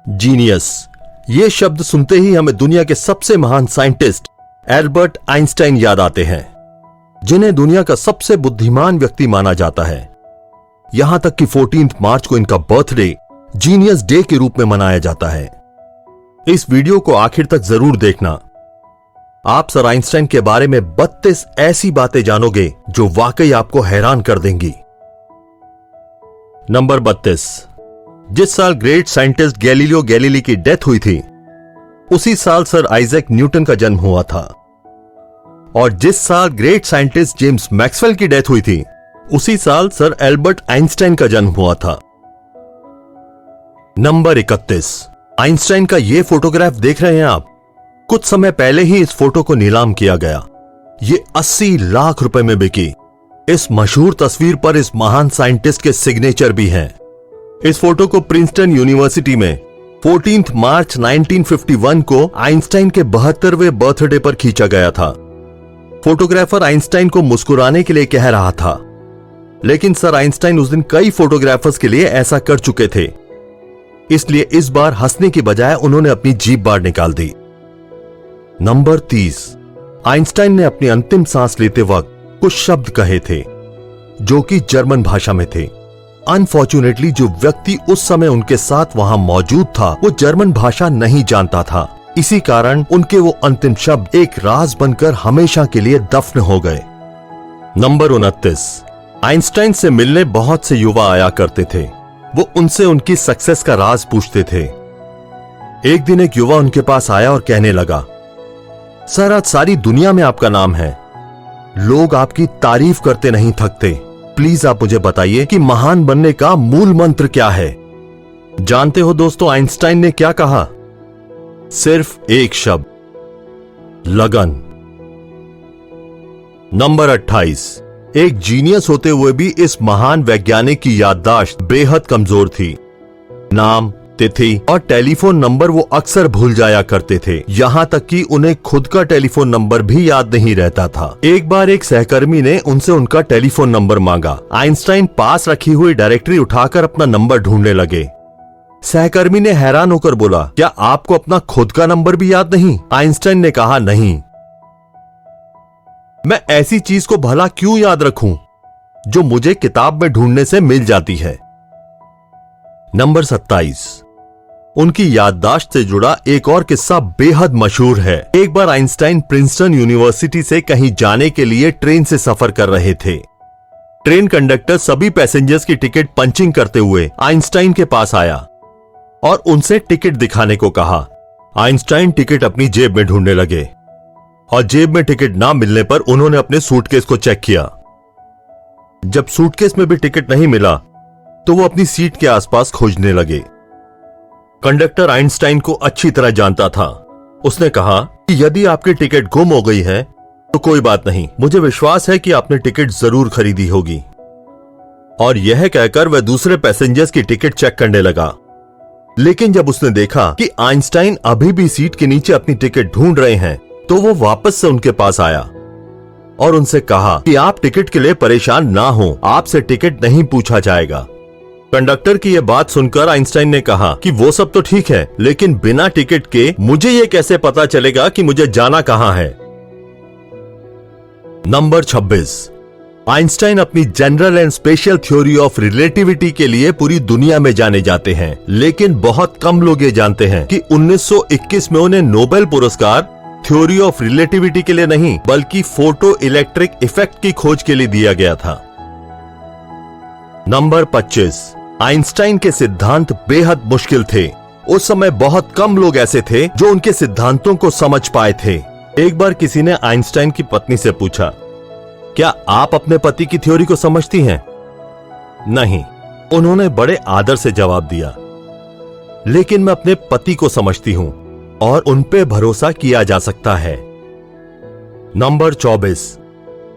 Genius, ये शब्द सुनते ही हमें दुनिया के सबसे महान साइंटिस्ट एल्बर्ट आइंस्टाइन याद आते हैं, जिन्हें दुनिया का सबसे बुद्धिमान व्यक्ति माना जाता है। यहां तक कि 14 मार्च को इनका बर्थडे जीनियस डे के रूप में मनाया जाता है। इस वीडियो को आखिर तक जरूर देखना। आप सर आइंस्टाइन के बारे में 32 ऐसी बातें जानोगे जो वाकई आपको हैरान कर देंगी। नंबर 32। जिस साल ग्रेट साइंटिस्ट गैलीलियो गैलीली की डेथ हुई थी, उसी साल सर आइजैक न्यूटन का जन्म हुआ था। और जिस साल ग्रेट साइंटिस्ट जेम्स मैक्सवेल की डेथ हुई थी, उसी साल सर एल्बर्ट आइंस्टाइन का जन्म हुआ था। नंबर 31। आइंस्टाइन का यह फोटोग्राफ देख रहे हैं आप, कुछ समय पहले ही इस फोटो को नीलाम किया गया। ये 80 लाख रुपए में बिकी। इस मशहूर तस्वीर पर इस महान साइंटिस्ट के सिग्नेचर भी हैं। इस फोटो को प्रिंसटन यूनिवर्सिटी में 14 मार्च 1951 को आइंस्टाइन के 72वें बर्थडे पर खींचा गया था। फोटोग्राफर आइंस्टाइन को मुस्कुराने के लिए कह रहा था, लेकिन सर आइंस्टाइन उस दिन कई फोटोग्राफर्स के लिए ऐसा कर चुके थे, इसलिए इस बार हंसने की बजाय उन्होंने अपनी जीभ बाहर निकाल दी। नंबर 30। आइंस्टाइन ने अपनी अंतिम सांस लेते वक्त कुछ शब्द कहे थे जो कि जर्मन भाषा में थे। अनफॉर्चुनेटली जो व्यक्ति उस समय उनके साथ वहां मौजूद था, वो जर्मन भाषा नहीं जानता था। इसी कारण उनके वो अंतिम शब्द एक राज बनकर हमेशा के लिए दफन हो गए। नंबर 29। आइंस्टाइन से मिलने बहुत से युवा आया करते थे। वो उनसे उनकी सक्सेस का राज पूछते थे। एक दिन एक युवा उनके पास आया और कहने लगा, सर आज सारी दुनिया में आपका नाम है, लोग आपकी तारीफ करते नहीं थकते। प्लीज आप मुझे बताइए कि महान बनने का मूल मंत्र क्या है। जानते हो दोस्तों आइंस्टाइन ने क्या कहा? सिर्फ एक शब्द, लगन। नंबर 28। एक जीनियस होते हुए भी इस महान वैज्ञानिक की याददाश्त बेहद कमजोर थी। नाम, तिथि और टेलीफोन नंबर वो अक्सर भूल जाया करते थे, यहां तक कि उन्हें खुद का टेलीफोन नंबर भी याद नहीं रहता था। एक बार एक सहकर्मी ने उनसे उनका टेलीफोन नंबर मांगा। आइंस्टाइन पास रखी हुई डायरेक्टरी उठाकर अपना नंबर ढूंढने लगे। सहकर्मी ने हैरान होकर बोला, क्या आपको अपना खुद का नंबर भी याद नहीं? आइंस्टाइन ने कहा, नहीं, मैं ऐसी चीज को भला क्यों याद रखूं जो मुझे किताब में ढूंढने से मिल जाती है। नंबर 27। उनकी याददाश्त से जुड़ा एक और किस्सा बेहद मशहूर है। एक बार आइंस्टाइन प्रिंसटन यूनिवर्सिटी से कहीं जाने के लिए ट्रेन से सफर कर रहे थे। ट्रेन कंडक्टर सभी पैसेंजर्स की टिकट पंचिंग करते हुए आइंस्टाइन के पास आया और उनसे टिकट दिखाने को कहा। आइंस्टाइन टिकट अपनी जेब में ढूंढने लगे और जेब में टिकट ना मिलने पर उन्होंने अपने सूटकेस को चेक किया। जब सूटकेस में भी टिकट नहीं मिला तो वो अपनी सीट के आसपास खोजने लगे। कंडक्टर आइंस्टाइन को अच्छी तरह जानता था। उसने कहा कि यदि आपकी टिकट गुम हो गई है तो कोई बात नहीं, मुझे विश्वास है कि आपने टिकट जरूर खरीदी होगी। और यह कहकर वह दूसरे पैसेंजर्स की टिकट चेक करने लगा। लेकिन जब उसने देखा कि आइंस्टाइन अभी भी सीट के नीचे अपनी टिकट ढूंढ रहे हैं, तो वो वापस से उनके पास आया और उनसे कहा कि आप टिकट के लिए परेशान ना हो, आपसे टिकट नहीं पूछा जाएगा। कंडक्टर की यह बात सुनकर आइंस्टाइन ने कहा कि वो सब तो ठीक है, लेकिन बिना टिकट के मुझे ये कैसे पता चलेगा कि मुझे जाना कहां है। नंबर 26। आइंस्टाइन अपनी general and special theory of relativity के लिए पूरी दुनिया में जाने जाते हैं, लेकिन बहुत कम लोग ये जानते हैं कि 1921 में उन्हें नोबेल पुरस्कार थ्योरी ऑफ रिलेटिविटी के लिए नहीं, बल्कि फोटो इलेक्ट्रिक इफेक्ट की खोज के लिए दिया गया था। नंबर 25। आइंस्टाइन के सिद्धांत बेहद मुश्किल थे। उस समय बहुत कम लोग ऐसे थे जो उनके सिद्धांतों को समझ पाए थे। एक बार किसी ने आइंस्टाइन की पत्नी से पूछा, क्या आप अपने पति की थ्योरी को समझती हैं? नहीं, उन्होंने बड़े आदर से जवाब दिया, लेकिन मैं अपने पति को समझती हूं और उन पे भरोसा किया जा सकता है। नंबर 24।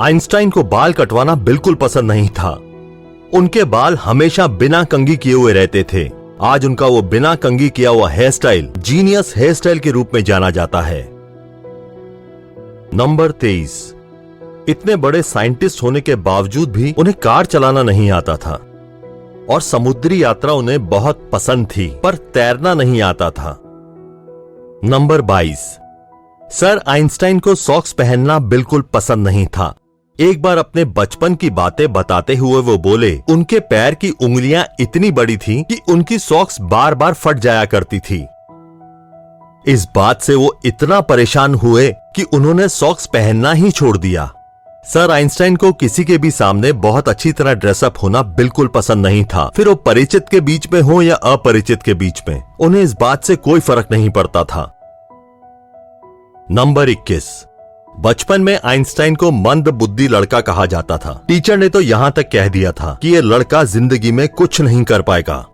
आइंस्टाइन को बाल कटवाना बिल्कुल पसंद नहीं था। उनके बाल हमेशा बिना कंघी किए हुए रहते थे। आज उनका वो बिना कंघी किया हुआ hair style genius hair style के रूप में जाना जाता है। नंबर 23। इतने बड़े साइंटिस्ट होने के बावजूद भी उन्हें कार चलाना नहीं आता था। और समुद्री यात्रा उन्हें बहुत पसंद थी, पर तैरना नहीं आता था। नंबर 22। सर आइंस्टाइन को सॉक्स पहनना बिल्कुल पसंद नहीं था। एक बार अपने बचपन की बातें बताते हुए वो बोले, उनके पैर की उंगलियां इतनी बड़ी थीं कि उनकी सॉक्स बार बार फट जाया करती थी। इस बात से वो इतना परेशान हुए कि उन्होंने सॉक्स पहनना ही छोड़ दिया। सर आइंस्टाइन को किसी के भी सामने बहुत अच्छी तरह ड्रेसअप होना बिल्कुल पसंद नहीं था, फिर वो परिचित के बीच में हो या अपरिचित के बीच में, उन्हें इस बात से कोई फर्क नहीं पड़ता था। नंबर 21। बचपन में आइंस्टाइन को मंद बुद्धि लड़का कहा जाता था। टीचर ने तो यहां तक कह दिया था कि यह लड़का जिंदगी में कुछ नहीं कर पाएगा,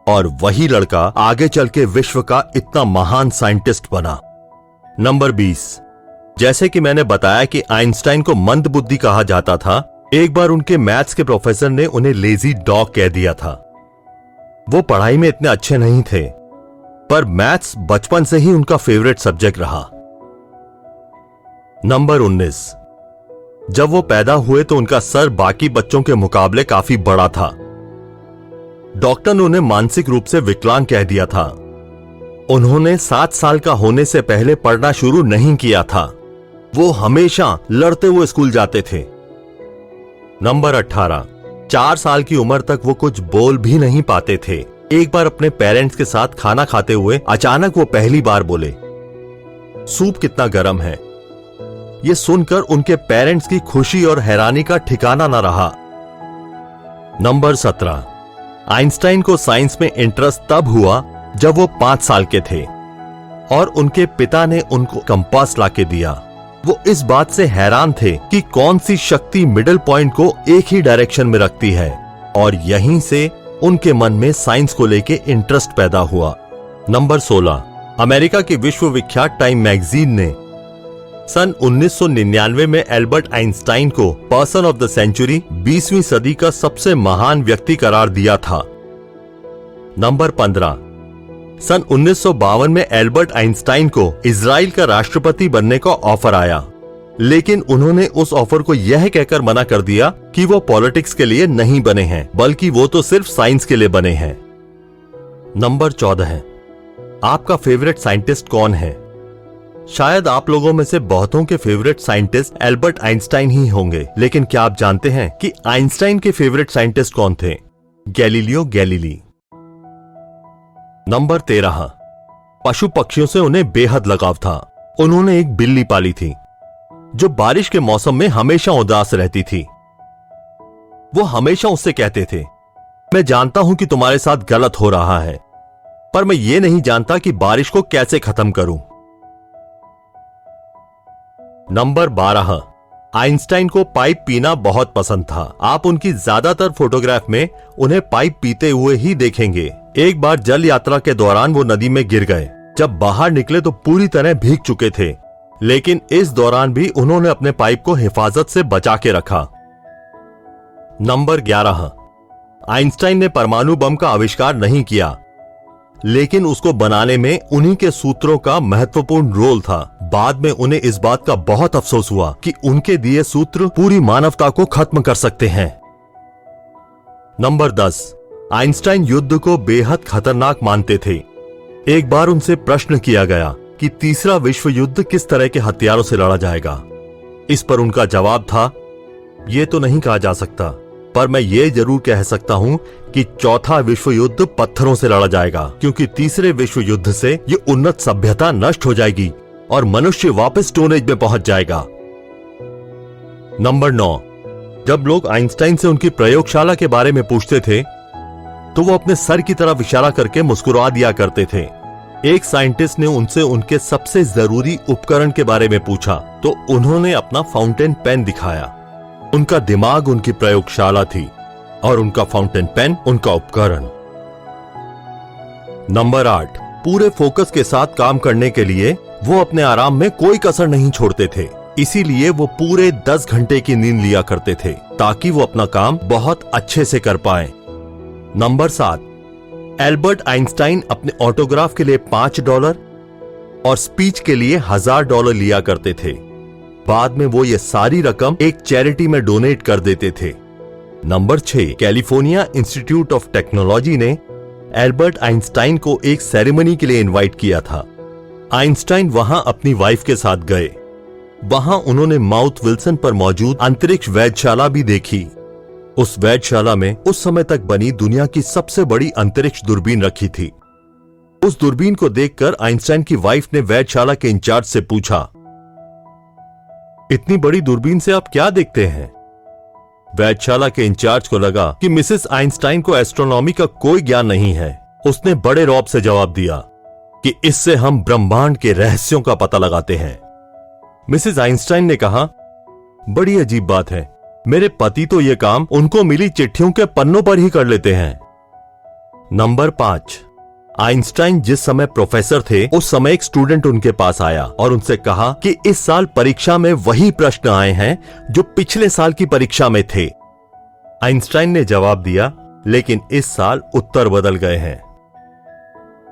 और वही लड़का आगे चल के विश्व का इतना महान साइंटिस्ट बना। नंबर 20। जैसे कि मैंने बताया कि आइंस्टाइन को मंद बुद्धि कहा जाता था, एक बार उनके मैथ्स के प्रोफेसर ने उन्हें लेजी डॉग कह दिया था। वो पढ़ाई में इतने अच्छे नहीं थे, पर मैथ्स बचपन से ही उनका फेवरेट सब्जेक्ट रहा। नंबर 19। जब वो पैदा हुए तो उनका सर बाकी बच्चों के मुकाबले काफी बड़ा था। डॉक्टर ने उन्हें मानसिक रूप से विकलांग कह दिया था। उन्होंने 7 साल का होने से पहले पढ़ना शुरू नहीं किया था। वो हमेशा लड़ते हुए स्कूल जाते थे। नंबर 18। 4 साल की उम्र तक वो कुछ बोल भी नहीं पाते थे। एक बार अपने पेरेंट्स के साथ खाना खाते हुए अचानक वो पहली बार बोले, सूप कितना गर्म है। ये सुनकर उनके पेरेंट्स की खुशी और हैरानी का ठिकाना न रहा। नंबर 17। आइंस्टाइन को साइंस में इंटरेस्ट तब हुआ जब वो 5 साल के थे और उनके पिता ने उनको कंपास लाके दिया। वो इस बात से हैरान थे कि कौन सी शक्ति मिडिल पॉइंट को एक ही डायरेक्शन में रखती है, और यहीं से उनके मन में साइंस को लेके इंटरेस्ट पैदा हुआ। नंबर 16। अमेरिका की विश्वविख्यात टाइम मैगजीन ने सन 1999 में एल्बर्ट आइंस्टाइन को पर्सन ऑफ द सेंचुरी 20वीं सदी का सबसे महान व्यक्ति करार दिया था। नंबर 15। सन 1952 में एल्बर्ट आइंस्टाइन को इजराइल का राष्ट्रपति बनने का ऑफर आया, लेकिन उन्होंने उस ऑफर को यह कहकर मना कर दिया कि वो पॉलिटिक्स के लिए नहीं बने हैं, बल्कि वो तो सिर्फ साइंस के लिए बने हैं। नंबर 14। आपका फेवरेट साइंटिस्ट कौन है? शायद आप लोगों में से बहुतों के फेवरेट साइंटिस्ट एल्बर्ट आइंस्टाइन ही होंगे, लेकिन क्या आप जानते हैं कि आइंस्टाइन के फेवरेट साइंटिस्ट कौन थे? Galileo Galilei. नंबर 13। पशु पक्षियों से उन्हें बेहद लगाव था। उन्होंने एक बिल्ली पाली थी जो बारिश के मौसम में हमेशा उदास रहती थी। वो हमेशा उससे कहते थे, मैं जानता हूं कि तुम्हारे साथ गलत हो रहा है, पर मैं ये नहीं जानता कि बारिश को कैसे खत्म करूं। नंबर 12। आइंस्टाइन को पाइप पीना बहुत पसंद था। आप उनकी ज्यादातर फोटोग्राफ में उन्हें पाइप पीते हुए ही देखेंगे। एक बार जल यात्रा के दौरान वो नदी में गिर गए। जब बाहर निकले तो पूरी तरह भीग चुके थे, लेकिन इस दौरान भी उन्होंने अपने पाइप को हिफाजत से बचा के रखा। नंबर 11। आइंस्टाइन ने परमाणु बम का आविष्कार नहीं किया, लेकिन उसको बनाने में उन्हीं के सूत्रों का महत्वपूर्ण रोल था। बाद में उन्हें इस बात का बहुत अफसोस हुआ कि उनके दिए सूत्र पूरी मानवता को खत्म कर सकते हैं। नंबर 10। आइंस्टाइन युद्ध को बेहद खतरनाक मानते थे। एक बार उनसे प्रश्न किया गया कि तीसरा विश्व युद्ध किस तरह के हथियारों से लड़ा जाएगा। इस पर उनका जवाब था, यह तो नहीं कहा जा सकता, पर मैं ये जरूर कह सकता हूं कि चौथा विश्व युद्ध पत्थरों से लड़ा जाएगा, क्योंकि तीसरे विश्व युद्ध से ये उन्नत सभ्यता नष्ट हो जाएगी और मनुष्य वापस स्टोन एज में पहुंच जाएगा। नंबर 9। जब लोग आइंस्टाइन से उनकी प्रयोगशाला के बारे में पूछते थे तो वो अपने सर की तरफ इशारा करके मुस्कुरा दिया करते थे। एक साइंटिस्ट ने उनसे उनके सबसे जरूरी उपकरण के बारे में पूछा तो उन्होंने अपना फाउंटेन पेन दिखाया। उनका दिमाग उनकी प्रयोगशाला थी और उनका फाउंटेन पेन उनका उपकरण। नंबर 8। पूरे फोकस के साथ काम करने के लिए वो अपने आराम में कोई कसर नहीं छोड़ते थे, इसीलिए वो पूरे 10 घंटे की नींद लिया करते थे ताकि वो अपना काम बहुत अच्छे से कर पाए। नंबर 7। एल्बर्ट आइंस्टाइन अपने ऑटोग्राफ के लिए $5 और स्पीच के लिए $1000 लिया करते थे। बाद में वो ये सारी रकम एक चैरिटी में डोनेट कर देते थे। Number 6, California institute of technology ने एल्बर्ट आइंस्टाइन को एक सेरेमनी के लिए इनवाइट किया था। आइंस्टाइन वहां अपनी वाइफ के साथ गए। वहां उन्होंने माउथ विल्सन पर मौजूद अंतरिक्ष वेधशाला भी देखी। उस वेधशाला में उस समय तक बनी दुनिया की सबसे बड़ी अंतरिक्ष दूरबीन रखी थी। उस दूरबीन को देखकर आइंस्टाइन की वाइफ ने वेधशाला के इंचार्ज से पूछा, इतनी बड़ी दूरबीन से आप क्या देखते हैं? वेधशाला के इंचार्ज को लगा कि मिसेस आइंस्टाइन को एस्ट्रोनॉमी का कोई ज्ञान नहीं है। उसने बड़े रौब से जवाब दिया कि इससे हम ब्रह्मांड के रहस्यों का पता लगाते हैं। मिसेस आइंस्टाइन ने कहा, बड़ी अजीब बात है, मेरे पति तो यह काम उनको मिली चिट्ठियों के पन्नों पर ही कर लेते हैं। नंबर 5, आइंस्टाइन जिस समय प्रोफेसर थे उस समय एक स्टूडेंट उनके पास आया और उनसे कहा कि इस साल परीक्षा में वही प्रश्न आए हैं जो पिछले साल की परीक्षा में थे। आइंस्टाइन ने जवाब दिया, लेकिन इस साल उत्तर बदल गए हैं।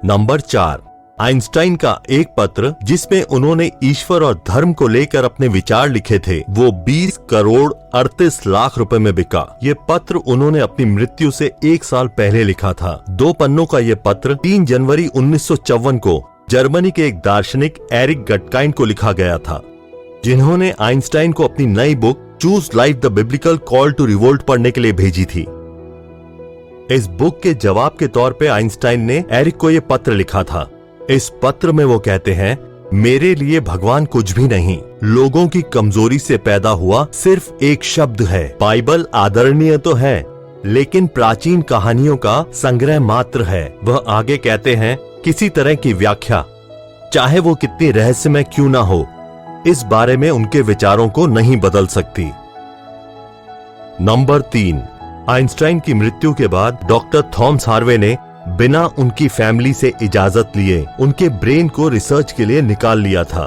नंबर 4, आइंस्टाइन का एक पत्र जिसमें उन्होंने ईश्वर और धर्म को लेकर अपने विचार लिखे थे, वो 20 करोड़ 38 लाख रुपए में बिका। ये पत्र उन्होंने अपनी मृत्यु से 1 साल पहले लिखा था। 2 पन्नों का ये पत्र 3 जनवरी 1954 को जर्मनी के एक दार्शनिक एरिक गटकाइन को लिखा गया था, जिन्होंने आइंस्टाइन को अपनी नई book choose life the biblical call to revolt पढ़ने के लिए भेजी थी। इस बुक के जवाब के तौर पे आइंस्टाइन ने एरिक को ये पत्र लिखा था। इस पत्र में वो कहते हैं, मेरे लिए भगवान कुछ भी नहीं, लोगों की कमजोरी से पैदा हुआ सिर्फ एक शब्द है। बाइबल आदरणीय तो है, लेकिन प्राचीन कहानियों का संग्रह मात्र है। वह आगे कहते हैं, किसी तरह की व्याख्या, चाहे वो कितनी रहस्यमय क्यों ना हो, इस बारे में उनके विचारों को नहीं बदल सकती। नंबर 3, आइंस्टाइन की मृत्यु के बाद डॉक्टर थॉमस हार्वे ने बिना उनकी फैमिली से इजाजत लिए उनके ब्रेन को रिसर्च के लिए निकाल लिया था।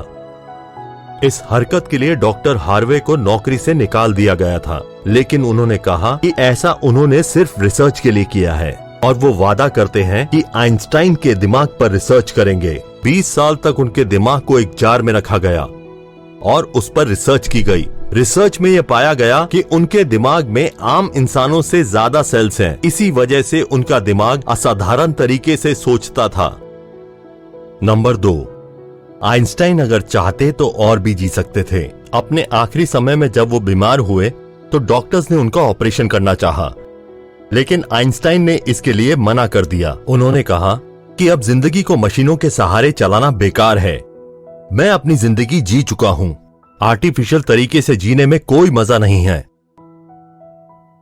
इस हरकत के लिए डॉक्टर हार्वे को नौकरी से निकाल दिया गया था, लेकिन उन्होंने कहा कि ऐसा उन्होंने सिर्फ रिसर्च के लिए किया है और वो वादा करते हैं कि आइंस्टाइन के दिमाग पर रिसर्च करेंगे। 20 साल तक उनके दिमाग को एक जार में रखा गया और उस पर रिसर्च की गई। रिसर्च में यह पाया गया कि उनके दिमाग में आम इंसानों से ज्यादा सेल्स हैं। इसी वजह से उनका दिमाग असाधारण तरीके से सोचता था। नंबर 2, आइंस्टाइन अगर चाहते तो और भी जी सकते थे। अपने आखिरी समय में जब वो बीमार हुए तो डॉक्टर्स ने उनका ऑपरेशन करना चाहा, लेकिन आइंस्टाइन ने इसके लिए मना कर दिया। उन्होंने कहा कि अब जिंदगी को मशीनों के सहारे चलाना बेकार है। मैं अपनी जिंदगी जी चुका हूं, आर्टिफिशियल तरीके से जीने में कोई मजा नहीं है।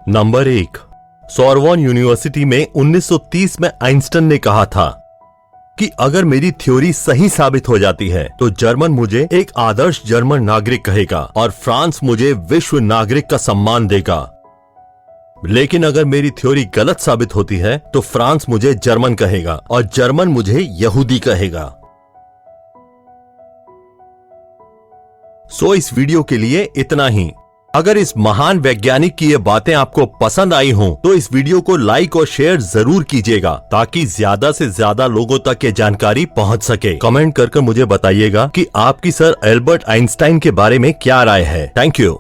नंबर 1, सोरबोन यूनिवर्सिटी में 1930 में आइंस्टाइन ने कहा था कि अगर मेरी थ्योरी सही साबित हो जाती है तो जर्मन मुझे एक आदर्श जर्मन नागरिक कहेगा और फ्रांस मुझे विश्व नागरिक का सम्मान देगा। लेकिन अगर मेरी थ्योरी गलत साबित होती है तो फ्रांस मुझे जर्मन कहेगा और जर्मन मुझे यहूदी कहेगा। इस वीडियो के लिए इतना ही। अगर इस महान वैज्ञानिक की ये बातें आपको पसंद आई हों तो इस वीडियो को लाइक और शेयर जरूर कीजिएगा ताकि ज्यादा से ज्यादा लोगों तक ये जानकारी पहुंच सके। कमेंट करके मुझे बताइएगा कि आपकी सर एल्बर्ट आइंस्टाइन के बारे में क्या राय है। Thank you.